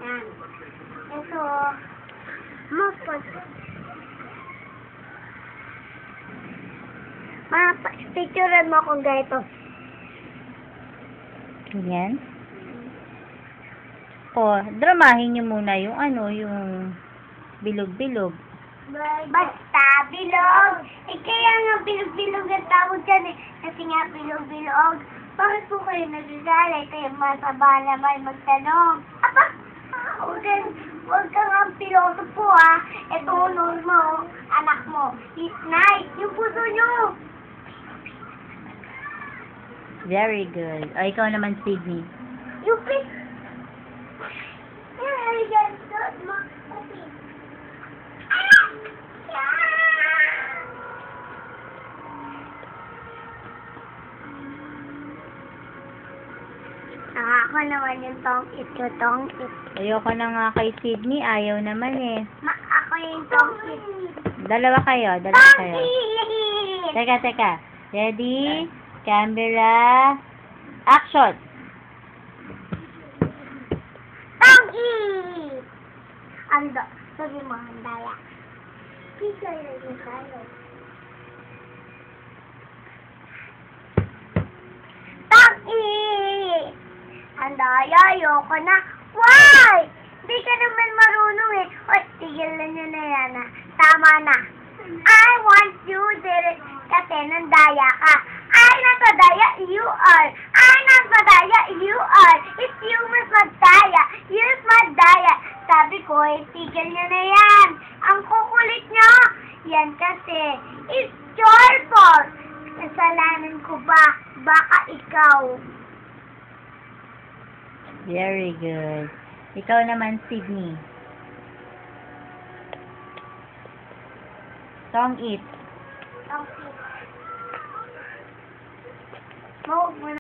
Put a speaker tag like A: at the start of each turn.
A: Yan. Ito, mapot. Picturean mo kung ganito.
B: Yan. O, dramahin niyo muna yung yung bilog-bilog.
A: Basta, bilog. Kaya nga bilog-bilog ang tawag dyan eh. Kasi nga bilog-bilog. Bakit po kayo nagagalit? Kayo masaba naman magtanong. Aba, huwag kang ang piloto po ah. Ito unong mo, anak mo. It's nice. Yung puso nyo.
B: Very good. O, ikaw naman, Sydney.
A: Yung pis. Yan, mo. Ako naman yung tong-it ko, tong-it.
B: Ayoko na nga kay Sydney. Ayaw naman eh.
A: Ako yung tong-it.
B: Dalawa kayo.
A: Tong-it!
B: Teka. Ready? Camera. Action!
A: Tong-it! Ando. Sabi mo, handaya. Picture yun tayo. Tong-it! Handaya, ayoko na. Why? Di ka naman marunong eh. Oy, tigilan nyo na yan ah. Tama na. I want you there kasi nandaya ka. I nagpadaya, you are. I nagpadaya, you are. If you must magdaya, you must magdaya. Sabi ko, tigil nyo na yan. Ang kukulit nyo. Yan kasi, it's your fault. Kasalanan ko ba? Baka ikaw.
B: Very good. Ikaw naman, Sydney. Tong-it.
A: Okay. Mo,